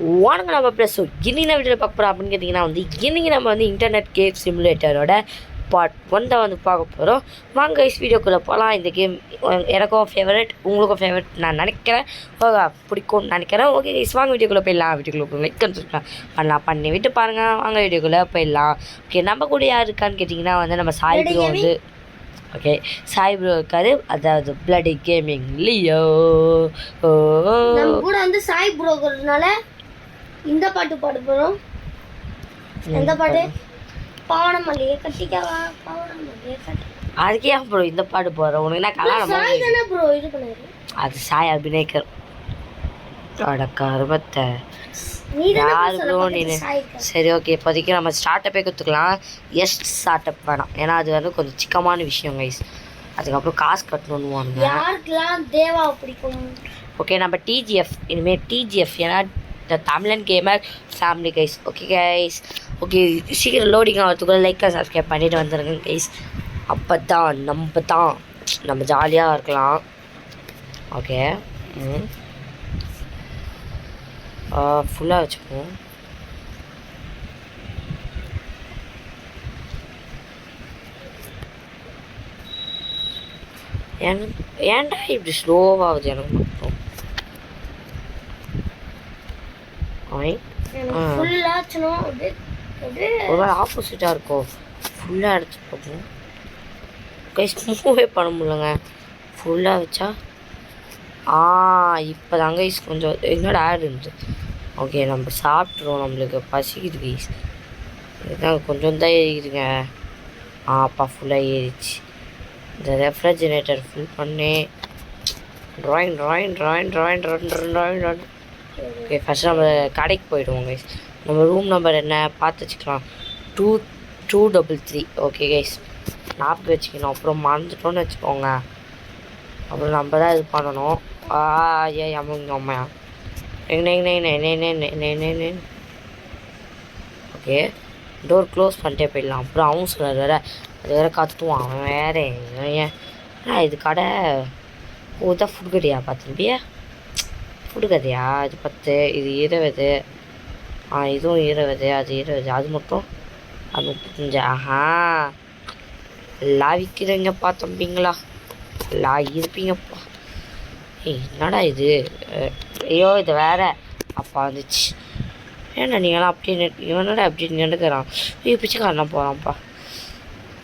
வாங்க நம்ம ப்ளஸ் இன்னின வீடியோவில் பார்க்க போகிறோம் அப்படின்னு கேட்டிங்கன்னா வந்து இன்றைக்கி நம்ம வந்து இன்டர்நெட் கேம் சிமுலேட்டரோட பார்ட் 1 தான் வந்து பார்க்க போகிறோம். வாங்க கைஸ் வீடியோக்குள்ளே போகலாம். இந்த கேம் எனக்கும் ஃபேவரட், உங்களுக்கும் ஃபேவரட் நான் நினைக்கிறேன், பிடிக்கும்னு நினைக்கிறேன். ஓகே கைஸ் வாங்க வீடியோக்குள்ளே போயிடலாம். வீடியோக்குள்ளே லைக் பண்ணலாம் பண்ணி விட்டு பாருங்கள். வாங்க வீடியோக்குள்ளே போயிடலாம். ஓகே நம்ம கூட யார் இருக்கான்னு கேட்டிங்கன்னா வந்து நம்ம சாய் ப்ரோ வந்து ஓகே சாய் ப்ரோ இருக்காரு, அதாவது பிளடி கேமிங் லியோ. நம்ம கூட வந்து சாய் ப்ரோங்கிறதுனால இந்த பாட்டு பாட போகிறோம். எந்த பாட்டு? பாவனமல்லியே கட்டிக்கவா, பாவனமல்லியே கட்டி. அதுக்கே ஏன் ப்ரோ இந்த பாட்டு போடுறோம்? உனக்கு என்ன கல்யாணம்? சாய் தானே ப்ரோ இது பண்ணாரு. அது சாய் அபிநயக்கர். கருமத்தை நீ யார் ப்ரோ தானே நீ? சாய். சரி ஓகே, இப்போதைக்கு நம்ம ஸ்டார்ட்டப்பே கொடுத்துக்கலாம். ஸ்டார்ட் அப் வேணாம், ஏன்னா அது வந்து கொஞ்சம் சிக்கமான விஷயம் கைஸ். அதுக்கப்புறம் காசு கட்டணும்னு யாருக்கெல்லாம் தேவா பிடிக்கும். ஓகே நம்ம டிஜிஎஃப், இனிமேல் டிஜிஎஃப், ஏன்னா the Tamilan gamer family guys. Okay guys, okay சீக்கிரம் லோடிங் ஆகிறதுக்குள்ள லைக் சப்ஸ்கிரைப் பண்ணிட்டு வந்துடுங்க கைஸ். அப்போ தான் நம்ம ஜாலியாக இருக்கலாம். ஓகே ஃபுல்லாக வச்சுப்போம். ஏன்டா இப்படி ஸ்லோவாகுது எனக்கு மட்டும்? ஒரு ஆப்போசிட்டாக இருக்கும். ஃபுல்லாக அடிச்சு பார்ப்போம் கைஸ். மூவே பண்ண முடியலங்க ஃபுல்லாக வச்சா. இப்போ தாங்க கைஸ் கொஞ்சம் என்னோட ஆட் இருந்துச்சு. ஓகே நம்ம சாப்பிட்ருவோம், நம்மளுக்கு பசிக்குது கைஸ். இதுதான் கொஞ்சம் தான் ஏறிடுங்க. அப்பா ஃபுல்லாக ஏறிச்சு. இந்த ரெஃப்ரிஜிரேட்டர் ஃபுல் பண்ணி ட்ராயிங். ஓகே ஃபஸ்ட்டு நம்ம கடைக்கு போயிடுவோம் கைஸ். நம்ம ரூம் நம்பர் என்ன பார்த்து வச்சுக்கலாம். 233. ஓகே கைஸ் ஞாபகம் வச்சுக்கணும், அப்புறம் மறந்துட்டோன்னு வச்சுக்கோங்க. அப்புறம் நம்ம தான் இது பண்ணணும். அம்மா ஓகே டோர் க்ளோஸ் பண்ணிட்டே போயிடலாம். அப்புறம் அவன் சொன்னார் வேறு, அது வேறு கற்றுவான் அவன் வேறு. ஏன் இது கடை தான் ஃபுட் கடையா? பார்த்துருப்பியா ஃபுட்டு கதையா? இது 10, இது 20, இதுவும் 20, அது 20, அது மட்டும் அது 35. எல்லாம் விற்கிறீங்கப்பா தம்பிங்களா, எல்லாம் இருப்பீங்கப்பா. என்னடா இது? ஐயோ இது வேறு அப்பா வந்துச்சு. ஏன்னா நீங்களாம் அப்படி இவனடா அப்படி நினைக்கிறான். ஐயோ பிச்சைக்காரனா போகிறான்ப்பா.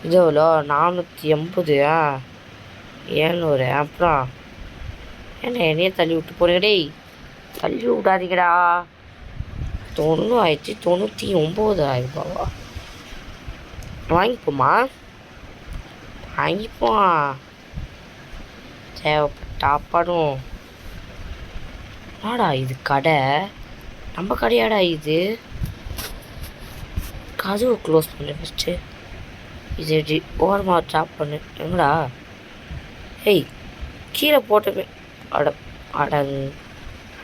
இது எவ்வளோ? 480. 700. அப்புறம் என்ன என்னையே தள்ளி விட்டு போறீங்க? டேய் தள்ளி விடாதீங்கடா. 90 ஆயிடுச்சு. 99 ஆயிடுப்பாவா? வாங்கிப்போமா? வாங்கிப்போம், தேவைப்பட்டாப்படும். ஆடா இது கடை நம்ம கடையாடா இது? கதவு க்ளோஸ் பண்ணு ஃபஸ்ட்டு. இது ஓரமாக ட்ராப் பண்ணு. எங்கடா? ஏய் கீழே போட்டமே.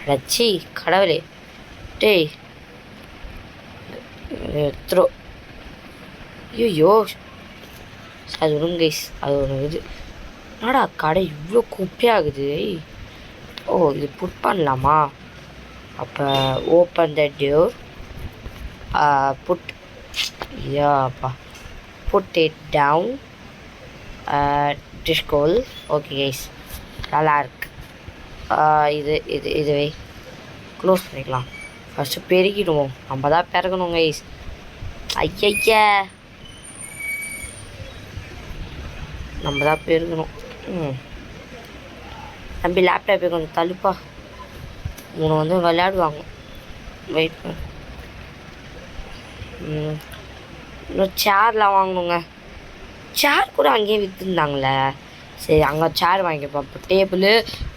அடச்சி கடவுளே. டேய் த்ரோ. ஐயோ அது ஒன்று கைஸ், அது ஒன்று இது. என்னடா கடை இவ்வளோ குப்பையாகுது? இது புட் பண்ணலாமா? அப்போ ஓப்பன் த டோர், புட் யாப்பா புட் இட் டவுன், டிஷ்கோல். ஓகே கைஸ் நல்லா இருக்கு. இதுவே க்ளோஸ் பண்ணிக்கலாம். ஃபஸ்ட்டு பெருகிடுவோம், நம்ம தான் பெருகணும் கைஸ். ஐயா நம்ம தான் பெருகணும். தம்பி லேப்டாப்பை கொஞ்சம் தள்ளுப்பா, உன்னை வந்து விளையாடுவாங்க. வெயிட் பண்ண. இன்னும் சேர்லாம் வாங்கணுங்க. சேர் கூட அங்கேயே விற்றுருந்தாங்களே. சரி அங்கே சேர் வாங்கிப்போம். இப்போ டேபிள்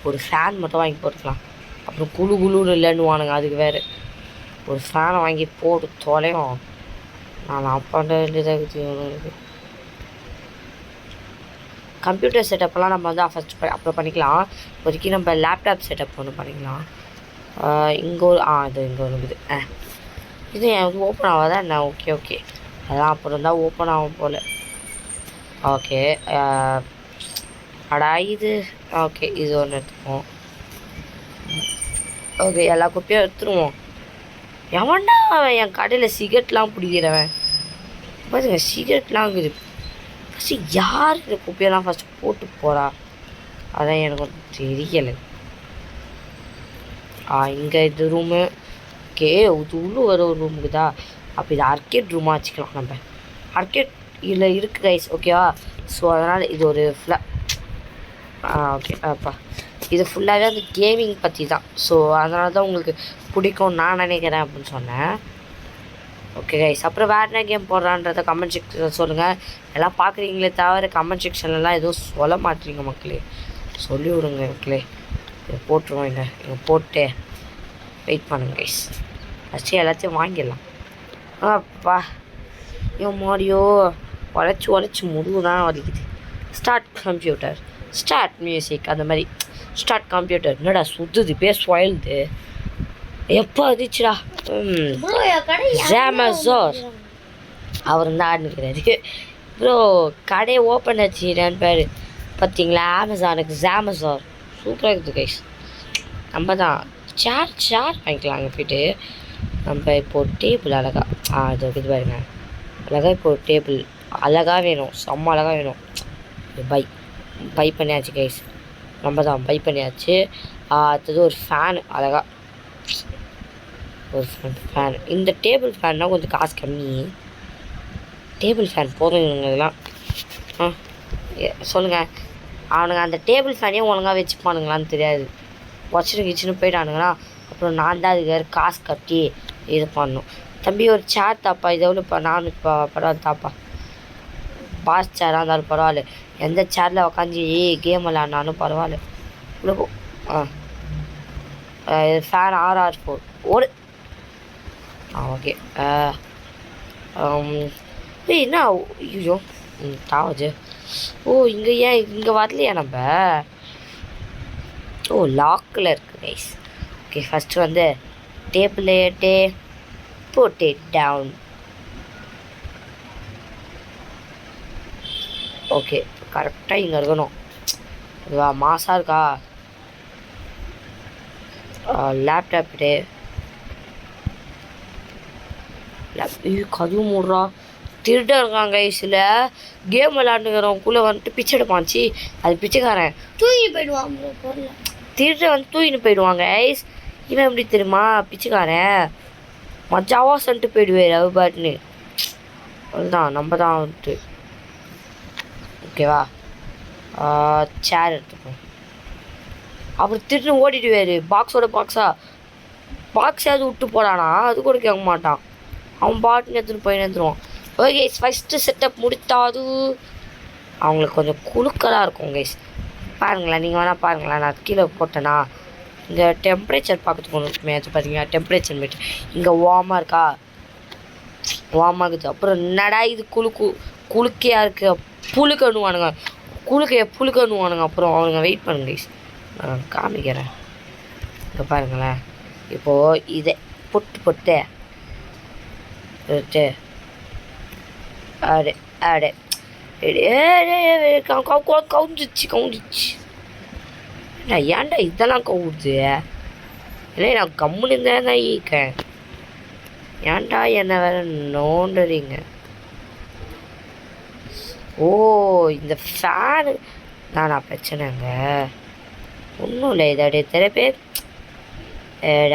ஒரு ஃபேன் மட்டும் வாங்கி போட்டுக்கலாம். அப்புறம் குழுன்னு இல்லைன்னு வானுங்க. அதுக்கு வேறு ஒரு ஃபேனை வாங்கி போட்டு தொலையும். நான் அப்பாண்ட வேண்டியதாக இருக்குது. கம்ப்யூட்டர் செட்டப்லாம் நம்ம வந்து ஃபஸ்ட் அப்புறம் பண்ணிக்கலாம். இப்போதைக்கு நம்ம லேப்டாப் செட்டப் ஒன்று பண்ணிக்கலாம். இங்கே ஒரு இது இங்கே ஒன்று இருக்குது. இது எனக்கு ஓப்பன் ஆகாதா என்ன? ஓகே அதான் அப்புறம் தான் ஓப்பன் ஆகும் போல். ஓகே இது ஓகே இது ஒன்று எடுத்துப்போம். ஓகே எல்லா குப்பையும் எடுத்துருவோம். எவன்டா அவன் என் கடையில் சிகரெட்லாம் பிடிக்கிறவன் பாருங்க சிகரெட்லாம் இருக்குது ஃபஸ்ட்டு யார் இந்த குப்பையெல்லாம் ஃபஸ்ட்டு போட்டு போகிறா அதான் எனக்கு ஒன்றும் தெரியலை இங்கே இது ரூமு ஓகே இது உள்ளே வர ஒரு ரூமுக்குதா அப்போ இது அர்கேட் ரூமாக வச்சுக்கலாம் நம்ம அர்கேட் இதில் இருக்குது கைஸ் ஓகேவா ஸோ அதனால் இது ஒரு ஓகே அப்பா இது ஃபுல்லாகவே அந்த கேமிங் பற்றி தான் ஸோ அதனால தான் உங்களுக்கு பிடிக்கும் நான் நினைக்கிறேன் அப்படின்னு சொன்னேன் ஓகே கைஸ் அப்புறம் வேறு என்ன கேம் போடுறான்றதை கமெண்ட் செக்ஷனில் சொல்லுங்கள் எல்லாம் பார்க்குறீங்களே தவிர கமெண்ட் செக்ஷன்லலாம் எதுவும் சொல்ல மாட்டீங்க மக்களே சொல்லி விடுங்க மக்களே இதை போட்டுருவோம் இங்கே போட்டு வெயிட் பண்ணுங்க கைஸ் ஃபஸ்ட்டு எல்லாத்தையும் வாங்கிடலாம் அப்பா மாடியோ உழைச்சி முதுகு தான் வலிக்குது ஸ்டார்ட் கம்ப்யூட்டர் ஸ்டார்ட் மியூசிக் அந்த மாதிரி ஸ்டார்ட் கம்ப்யூட்டர் என்னடா சுற்றுது பேர் ஸ்வாயில்து எப்போ வந்துச்சுடா ஜாமஸோர் அவர் தான் ஆடுனுக்கிறாரு ப்ரோ கடையை ஓப்பன் ஆச்சுன்னு பேர் பார்த்தீங்களா அமேசானுக்கு ஜாமஸோர் சூப்பராக இருக்குது கைஸ் நம்ம தான் சேர் வாங்கிக்கலாம் அங்கே போய்ட்டு நம்ம இப்போது டேபிள் அழகா அது இது பாருங்க அழகாக இப்போது டேபிள் அழகாக வேணும் செம்ம அழகாக வேணும் பை பண்ணியாச்சு கைஸ் நம்ம தான் பை பண்ணியாச்சு அடுத்தது ஒரு ஃபேனு அழகாக ஒரு ஃபேன் இந்த டேபிள் ஃபேன்னா கொஞ்சம் காசு கம்மி டேபிள் ஃபேன் போதும் இதெல்லாம் சொல்லுங்கள் அவனுங்க அந்த டேபிள் ஃபேனையும் ஒழுங்காக வச்சுப்பானுங்களான்னு தெரியாது வச்சுட்டு கிச்சுன்னு போயிட்டானுங்களா அப்புறம் நான் தான் அதுக்கு வேறு காசு கட்டி இது பண்ணணும் தம்பி ஒரு சேர் தாப்பா இது எவ்வளோ பரவாயில்ல தாப்பா பாஸ் சேராக இருந்தாலும் பரவாயில்ல எந்த சேரில் உக்காந்து கேம் விளாட்னாலும் பரவாயில்ல இவ்வளோ ஃபேன் RR4 ஒரு ஓகே என்ன ஐயோ தாவஜு இங்கே ஏன் இங்கே வரலையா நம்ம லாக்கில் இருக்குது கைஸ் ஓகே ஃபஸ்ட்டு வந்து டேபிளேட்டே put it down ஓகே கரெக்டாக இங்கே இருக்கணும் இதுவா மாசாக இருக்கா லேப்டாப்டே கதுவும் மூடுறா திருட இருக்காங்க கைஸில் கேம் விளாண்டுக்கிறவங்களுக்குள்ளே வந்துட்டு பிச்சை எடுப்பாச்சு அது பிச்சைக்காரன் தூங்கி போயிடுவான் பொருள் திருட வந்து தூக்கின்னு போயிடுவாங்க ஐஸ் இவன் எப்படி தெரியுமா பிச்சைக்காரன் மஜாவா சொல்லிட்டு போயிடுவார் அவ பாட்டுன்னு அதுதான் நம்ம தான் வந்துட்டு ஓகேவா சேர் எடுத்துப்போம் அப்புறம் திருட்டு ஓடிடுவார் பாக்ஸாவது விட்டு போடானா அது கூட கேட்க மாட்டான் அவன் பாட்டுன்னு எடுத்துகிட்டு போய் நிறுத்துருவான் ஓகே ஃபஸ்ட்டு செட்டப் முடித்தாது அவங்களுக்கு கொஞ்சம் குழுக்களாக இருக்கும் கைஸ் பாருங்களேன் நீங்கள் வேணால் பாருங்களேன் நான் கீழே போட்டேன்னா இங்கே டெம்பரேச்சர் பார்க்கறதுக்கு ஒன்று மேட்ச் பார்த்தீங்கன்னா டெம்பரேச்சர் மீட்டர் இங்கே வார்மாக இருக்கா வார்மாக இருக்குது அப்புறம் என்னடா இது குளுக்கையாக இருக்குது புழுக்கணுவானுங்க புழுக்கணுவானுங்க அப்புறம் அவனுங்க வெயிட் பண்ணுங்க கைஸ் நான் காமிக்கிறேன் இங்கே பாருங்களேன் இப்போது இதை பொட்டு அடே கவுந்துச்சு ஏன்டா இதெல்லாம் கவுடுது இல்லை நான் கம்முன்னு இருந்தேன் தான் ஈக்கேன் ஏன்டா என்ன வேற நோண்டுறீங்க இந்த ஃபேனு தானா பிரச்சனைங்க ஒன்றும் இல்லை இதை அப்படியே திருப்பி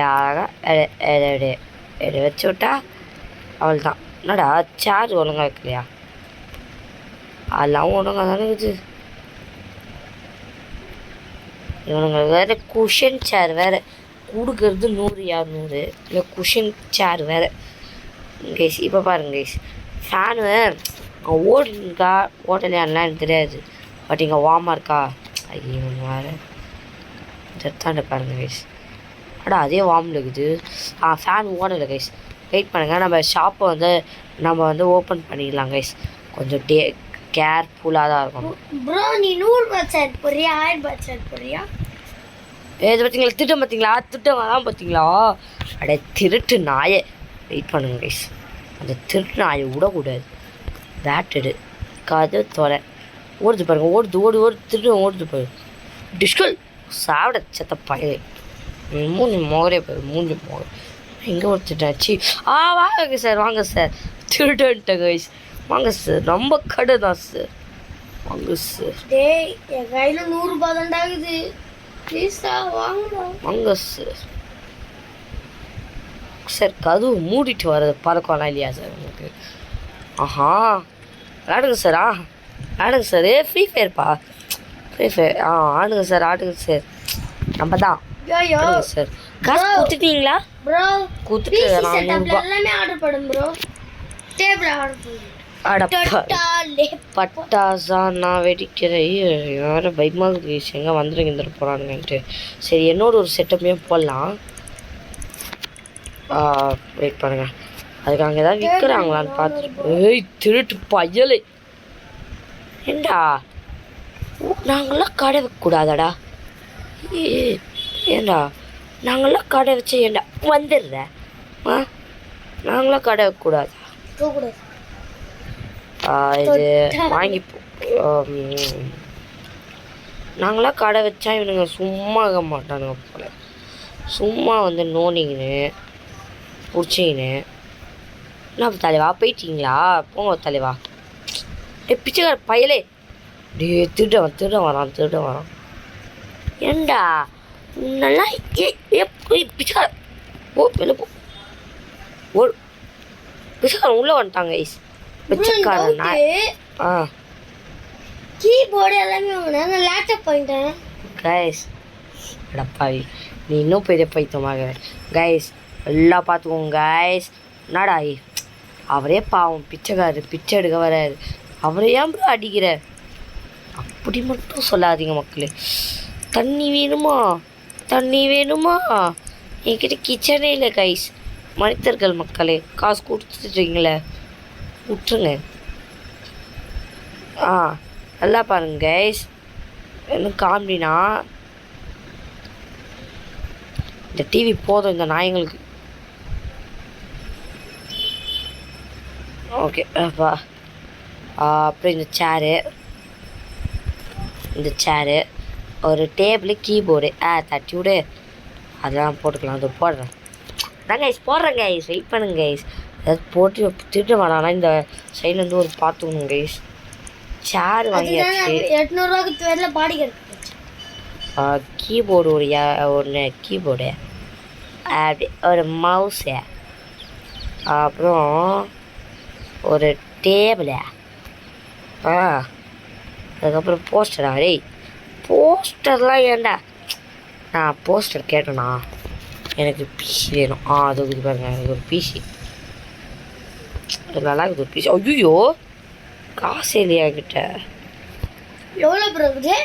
அழகாக வச்சு விட்டா அவள் தான் என்னடா சார்ஜ் ஒழுங்காக வைக்கலையா அதெல்லாம் ஒழுங்காக தானே இருக்குது இவனுங்க வேறு குஷன் சேர் வேறு கொடுக்கறது 100-200 இல்லை குஷன் சேர் வேறு கைஸ் இப்போ பாருங்க கைஸ் ஃபேனு ஓடுங்கா ஓட்டலையான்லாம் எனக்கு தெரியாது பட் இங்கே வார்மாக இருக்கா ஐயோ வேறு ஜெத்தாண்ட பாருங்க கைஸ் அதே வார்மில் இருக்குது ஃபேன் ஓடலை கைஸ் வெயிட் பண்ணுங்கள் நம்ம ஷாப்பை வந்து ஓப்பன் பண்ணிடலாம் கைஸ் கொஞ்சம் கேர்ஃபுல்லாக தான் இருக்கணும் ப்ரோ நீ 100 பட்ஜெட் போறியா 1000 பட்ஜெட் போறியா இது பார்த்தீங்களா திட்டம் தான் பார்த்தீங்களா திருட்டு நாயை வெயிட் பண்ணுங்க கைஸ் அந்த திருட்டு நாயை விடக்கூடாது பேட்டடு கதை தொலை ஓடுது பாருங்க ஓடு திருட்டு ஓடுது பாரு டிஸ்கல் சாப்பிட செத்த பழைய மூஞ்சி மோகரே போய் மூஞ்சி மோகர் எங்கே ஒருத்தாச்சு வாங்க சார் வாங்க சார் திருட்டுன்ட்டேன் கைஸ் வாங்க சார் ரொம்ப கடை தான் சார் வாங்க சார் டேய் என் கையில 100 ரூபாய் தாண்டாகுது ப்ளீஸ்டா வாங்கடா வாங்க சார் சார் கதவு மூடிட்டு வர்றது பழக்கம்லாம் இல்லையா சார் உங்களுக்கு ஆஹா ஆடுங்க சார் ஆடுங்க சார் ஃப்ரீ ஃபயர்ப்பா ஃப்ரீ ஃபயர் ஆடுங்க சார் நம்ம தான் ஐயோ சார் காசு கொடுத்துட்டீங்களா ப்ரோ கொடுத்துட்டு நான் செட்டப்ல எல்லாமே ஆர்டர் பண்ணும் ப்ரோ டேபிள் ஆர்டர் பண்ணு டட்டாலே பட்டாசா நான் வெடிக்கிறேன் யாரும் பயமாக எங்கே வந்துட்டு போகிறானுங்கன்ட்டு சரி என்னோட ஒரு செட்டப்பையும் போடலாம் வெயிட் பண்ணுங்க அதுக்கு அங்கே ஏதாவது விற்கிறாங்களான்னு பார்த்துட்டு ஏய் திருட்டு பயலே ஏண்டா நாங்களாம் கடை வைக்கக்கூடாதாடா ஏண்டா நாங்களாம் கடை வச்சு ஏண்டா வந்துடுறேன் நாங்களாம் கடை வைக்கக்கூடாது இது வாங்கி நாங்களாம் கடை வச்சா இவனுங்க சும்மா ஆக மாட்டானுங்க போல சும்மா வந்து நோண்டிங்கன்னு பிடிச்சிங்கன்னு என்ன தலைவா போயிட்டீங்களா போங்க தலைவா பிச்சைக்கார பயலே திருட வரான் ஏண்டா உன்னெல்லாம் பிச்சைக்கார வெளில போ பிச்சைக்காரன் உள்ளே வந்துட்டாங்க ஐஸ் பிச்சைக்காரன் கீபோர்டு எல்லாமே வாங்கினா லேப்டாப் வாங்கிட்டேன் கைஸ் அடப்பாவி நீ இன்னும் பெரிய பைத்தமாக கைஸ் எல்லாம் பார்த்துக்கோங்க கைஸ் என்னடா அவரே பாவம் பிச்சைக்காரு பிச்சை எடுக்க வராது அவரை ஏன் ப்ரோ அடிக்கிற அப்படி மட்டும் சொல்லாதீங்க மக்களே தண்ணி வேணுமா என்கிட்ட கிச்சனே இல்லை கைஸ் மனிதர்கள் மக்களே காசு கொடுத்துட்டீங்களே விட்டுருங்க நல்லா பாருங்க கைஸ் என்ன காமெடினா இந்த டிவி போதும் இந்த நாயங்களுக்கு ஓகே அப்புறம் இந்த சேரு ஒரு டேபிள் கீபோர்டு தட்டி விடு அதெல்லாம் போட்டுக்கலாம் அது போடுறேன் கைஸ் போடுறேன் கைஸ் வெயிட் பண்ணுங்க கைஸ் ஏதாவது போட்டு திருட்டு வேணாம்னா இந்த சைட்லேருந்து ஒரு பார்த்துக்கணும் கைஸ் சேர் வாங்கியாச்சு 800 ரூபாய்க்கு பேர்ல பாடி கீபோர்டு ஒன்று கீபோர்டு அப்படி ஒரு மவுஸு அப்புறம் ஒரு டேபிளு அதுக்கப்புறம் போஸ்டரா டேய் போஸ்டர்லாம் ஏண்டா நான் போஸ்டர் கேட்டேண்ணா எனக்கு பிசி வேணும் அது இது பாருங்க எனக்கு ஒரு பிசி நல்லா இருக்குது ஒரு பிசி ஐயோ காசு இல்லையா கிட்ட எவ்வளோ ப்ரோ இருக்குது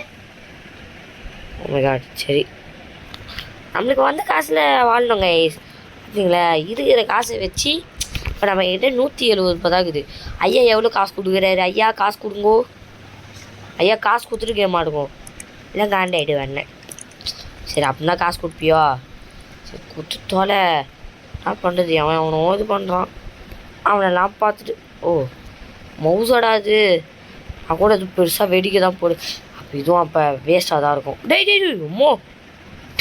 சரி நம்மளுக்கு வந்த காசில் வாழணுங்க பார்த்தீங்களா இருக்கிற காசை வச்சு இப்போ நம்ம கிட்ட 170 ரூபா தான் இருக்குது ஐயா எவ்வளோ காசு கொடுக்குறாரு ஐயா காசு கொடுங்கோ ஐயா காசு கொடுத்துட்டு கேட்க மாட்டோங்கோ இல்லை காண்டாயிடு வேணேன் சரி அப்படின்னா காசு கொடுப்பியோ சரி கொடுத்துட்டோல என்ன பண்ணுறது அவனோ இது பண்ணுறான் அவனெல்லாம் பார்த்துட்டு மவுசோடா அது கூட அது பெருசாக வெடிக்க தான் போடு அப்போ இதுவும் அப்போ வேஸ்ட்டாக தான் இருக்கும் டேய் அம்மோ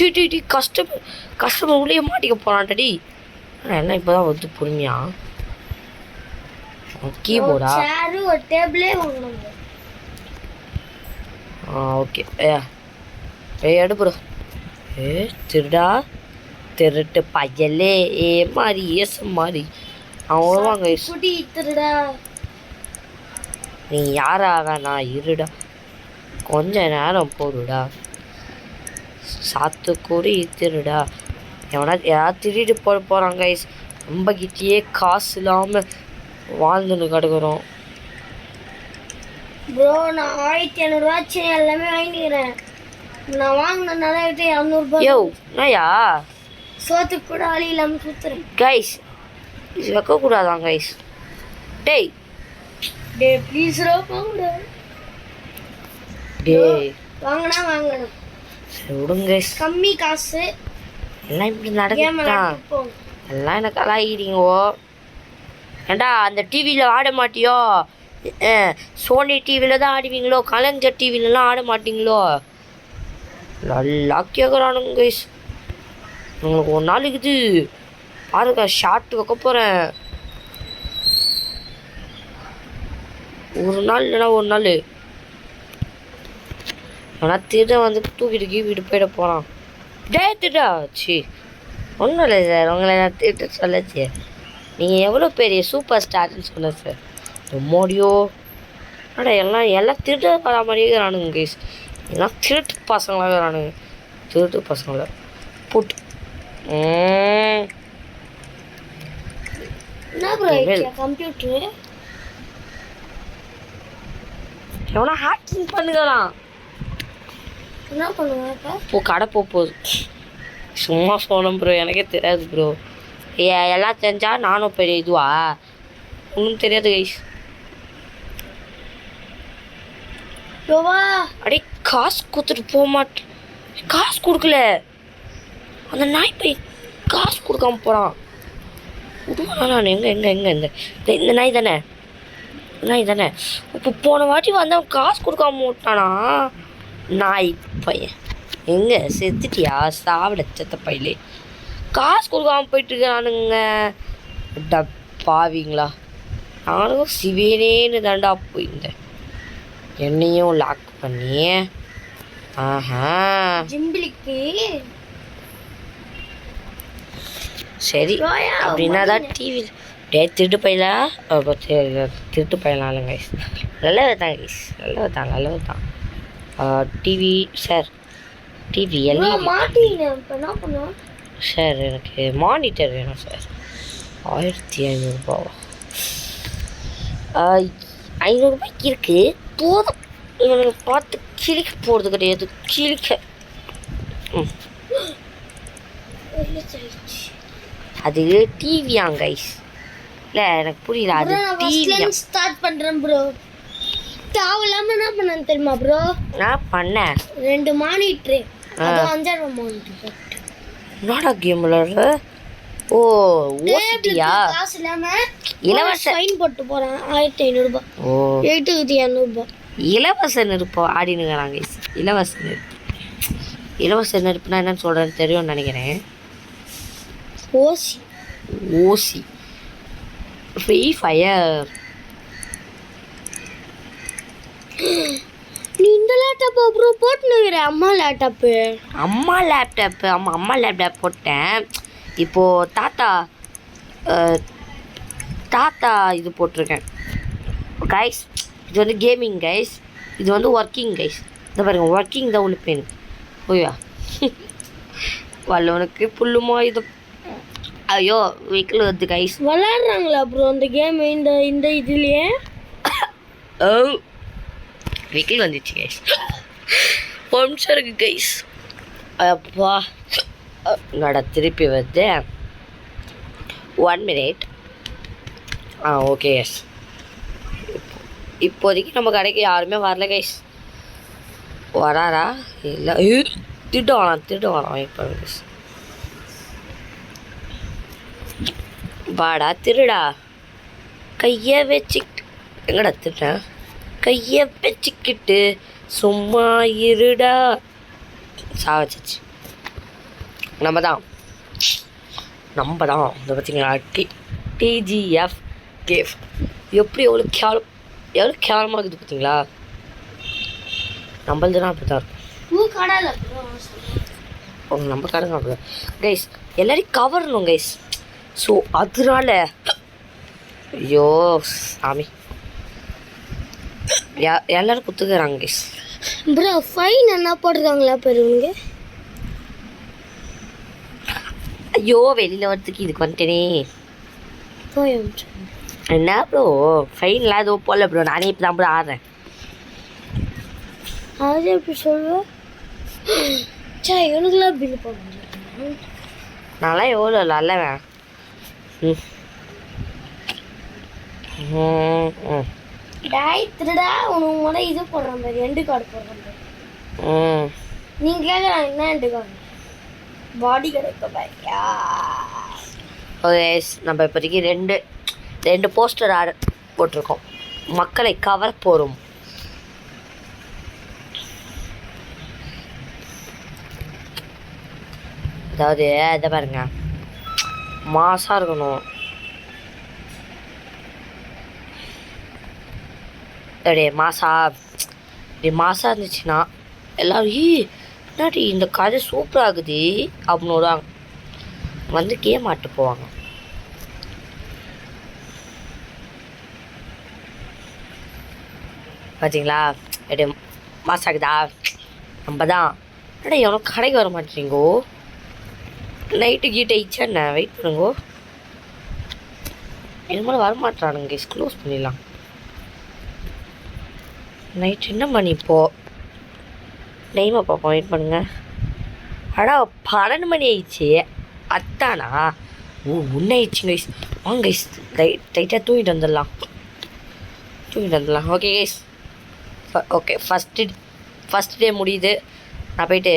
டி கஸ்டமர் உள்ளே மாட்டிக்க போகிறான்டி என்ன இப்போ தான் வந்து பொறுமையா கீபோர்டா ஒரு டேபிளே வாங்கணும் ஓகே எடுப்புற திருட்டு பையலே மாதிரி மாதிரி அவன் வாங்க திருடா நீ யாராக நான் இருடா கொஞ்ச நேரம் போடுடா சாத்துக்குடி திருடா யாராவது திருட்டு போகிறாங்க நம்ம கிட்டேயே காசு இல்லாமல் வாழ்ந்துன்னு கிடக்குறோம் ப்ரோ நான் 1500 ரூபா எல்லாமே வாங்கிக்கிறேன் நான் வாங்கினதுனால 200 யோ என்னயா சோத்துக்கு கூட ஆளி இல்லாமல் சுற்றுறேன் கைஸ் இது வைக்கக்கூடாதான் கைஸ் டேய் ப்ளீஸ் வாங்கடா வாங்கணும் சரி விடுங்க கம்மி காசு எல்லாம் இப்படி நடக்குதான் எல்லாம் எனக்கு அழகிட்டீங்கோ ஏண்டா அந்த டிவியில் ஆட மாட்டியோ சோனி டிவியில் தான் ஆடுவீங்களோ கலைஞர் டிவிலலாம் ஆட மாட்டிங்களோ நல்லா கேட்குறானுங்க கைஸ் உங்களுக்கு ஒரு நாள் இருக்குது பாருங்க ஷார்ட் வைக்க போகிறேன். ஒரு நாள் இல்லைன்னா ஒரு நாள் ஆனால் திருட வந்து தூக்கிட்டு வீடு போயிட போகிறான். திருடா சி ஒன்றும் இல்லை சார், உங்களை நான் திருட்டு சொல்லச்சு. நீங்கள் எவ்வளோ பெரிய சூப்பர் ஸ்டார்னு சொன்னேன் சார். மோடியோ அடா எல்லாம் திருட்டு வர மாதிரியே இருக்கிறானுங்க கைஸ். எல்லாம் திருட்டு பசங்களாக இருக்கிறானுங்க. திருட்டு பசங்கள புட் என்ன ப்ரோ கம்ப்யூட்டர் எவனா ஹேக்கிங் பண்ணுங்களாம். என்ன பண்ணுவாங்க? கடை போகுது. சும்மா சொன்னேன் ப்ரோ, எனக்கே தெரியாது ப்ரோ. எல்லாம் தெரிஞ்சால் நானும் பெரிய இதுவா ஒன்றும் தெரியாது கைஸ். அடே காசு கொடுத்துட்டு போக மாட்டேன். காசு கொடுக்கல அந்த நாய் போய் காசு கொடுக்காம போகிறான். விடுவானா நான் எங்கே இந்த நாய் தானே இப்போ போன வாட்டி வந்தவன் காசு கொடுக்காம விட்டானா நாய் பையன். எங்கே செத்துட்டியா சாவிட செத்த பையிலே. காசு கொடுக்காம போயிட்டுருக்கானுங்க பாவிங்களா. நானும் சிவேனேன்னு தாண்டா போயிருந்தேன். என்னையும் லாக் பண்ணி சரி அப்படின்னா தான் டிவி திருட்டு பையலாம் திருட்டு பையலாம் இல்லைங்க கைஸ். நல்லது தான் கைஸ், நல்லது தான். டிவி சார், டிவி எல்லாம் சார் எனக்கு மானிட்டர் வேணும் சார். 1500 500 இருக்குது போதும். இவனுக்கு பார்த்து கிழிக்க போகிறது கிடையாது, கிழிக்க. அது டிவியா கைஸ்? இல்லை எனக்கு புரியல. அது டிவி ஸ்டார்ட் பண்ணுறேன் ப்ரோ. தேவையில்லாமல் என்ன பண்ணேன்னு தெரியுமா ப்ரோ? நான் பண்ணேன் 2 மானிட்ரு, அது 5000 மானிட்ரு. என்னடா கேம் விளாடுற? ஓ ஓசிட்டியா? காசு இல்லாமல் இலவச ஃபைன் போட்டு போகிறேன் 1500 ஓ 8200. இலவச நெருப்பு ஆடினுங்கிறாங்க. இலவச நெருப்புனா என்னன்னு சொல்கிறேன்னு தெரியும்னு நினைக்கிறேன். ஓசி ஃப்ரீ ஃபயர். நீ இந்த லேப்டாப் அப்புறம் போட்டுனுங்கிற அம்மா லேப்டாப்பு. ஆமாம் அம்மா லேப்டாப் போட்டேன். இப்போது தாத்தா இது போட்டிருக்கேன் கைஸ். இது வந்து கேமிங் கைஸ், இது வந்து ஒர்க்கிங் கைஸ். இந்த பாருங்க ஒர்க்கிங் தான் உள்ள பேனு. ஓய்யா வல்லவனுக்கு புல்லுமா இது. ஐயோ வீக்கில் வருது கைஸ். விளாட்றாங்களா அப்புறம் அந்த கேம் இந்த இதுலேயே? ஓ வீக்கில் வந்துச்சு கைஸ். ஒரு நிமிஷம் இருக்கு கைஸ். அப்பா திருப்பி வருது. 1 minute. Okay yes. இப்போதைக்கு நம்ம கடைக்கு யாருமே வரல கைஸ். வராரா? இல்லை திட்டு வரான் இப்போ கைஸ். வாடா திருடா. கையை வச்சுக்கிட்டு எங்கடா திருடா? கையை வச்சுக்கிட்டு சும்மா இருடா. சாவச்சிச்சு. நம்ம தான் இதை பார்த்தீங்களா? டிஜிஎஃப் கேஃப் எப்படி எவ்வளோ கேவலமாக இருக்குது பார்த்தீங்களா? நம்மளது தான் அப்படி தான் இருக்கும். நம்ம கடை அப்படி தான் கைஸ். எல்லாரையும் கவரணும் கைஸ். ஸோ அதனால ஐயோ சாமி எல்லாரும் குத்துக்கிறாங்க கைஸ். ப்ரோ ஃபைன் என்ன போடுறாங்களா பெரியவங்க? ஐயோ வெளியில் வரத்துக்கு இதுக்கு வந்துட்டேனே. என்ன ப்ரோ ஃபைன்லாம் எதுவும் போடல ப்ரோ, நானே இப்போ தான் ப்ரோ ஆடுறேன். அது எப்படி சொல்லுவேன்? இவனுக்குலாம் பில் போடுறேன். நான்லாம் எவ்வளோ நல்லவேன். திருடா உனக்கு முறை இது போடுறான் பாரு, எண்டு கார்டு போடுறான் பாரு. நீங்க கேட்குறாங்க என்ன எண்டு கார்டு? பாடி கிடைக்க பாரியா? ஓகே நம்ம இப்போதைக்கு ரெண்டு போஸ்டர் ஆர்டர் போட்டிருக்கோம். மக்களை கவர் போகிறோம். அதாவது இதை பாருங்க, மாசாக இருக்கணும். அப்படியே மாசாக இருந்துச்சுன்னா எல்லோரும் என்னாடி இந்த கதை சூப்பராகுது அப்படின்னு வருவாங்க, வந்து கேம் ஆட்டு போவாங்க. பார்த்தீங்களா அப்படியே மாசாகுதா? நம்ம தான் அடே எவனோ கடைக்கு வர மாட்டேறீங்கோ. நைட்டு கீட்ட ஆயிடுச்சா என்ன? வெயிட் பண்ணுங்கோ. இது மாதிரி வரமாட்டானுங்க. க்ளோஸ் பண்ணிடலாம். நைட் என்ன மணி இப்போது? டைமை பார்ப்போம். வெயிட் பண்ணுங்க. அடா 12 மணி ஆயிடுச்சு. அத்தானா? ஒன்று ஆயிடுச்சுங்க கைஸ். வாங்க கைஸ், லைட்டாக தூங்கிட்டு வந்துடலாம். Okay guys. Okay, first day முடியுது. நான் போயிட்டு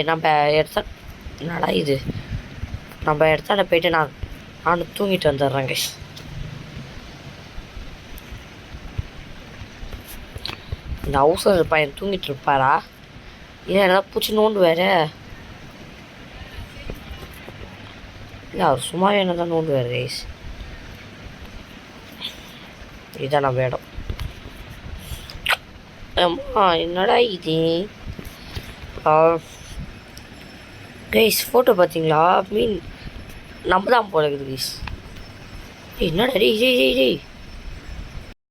நம்ம இடத்தாண்ட போயிட்டு நான் தூங்கிட்டு வந்துடுறேன் கைஸ். இந்த ஹவுஸில் பையன் தூங்கிட்டு இருப்பாரா? இல்லை ஏதாவது பூச்சி நோண்டு வேறு? இல்லை, அவர் சும்மாவே என்ன தான் நோண்டு வேறு கைஸ். இதுதான் நம்ம இடம். அம்மா என்னடா இது கைஸ்? ஃபோட்டோ பார்த்தீங்களா? மீன் நம்ம தான் போல இருக்குது கைஸ். என்னடா டேய்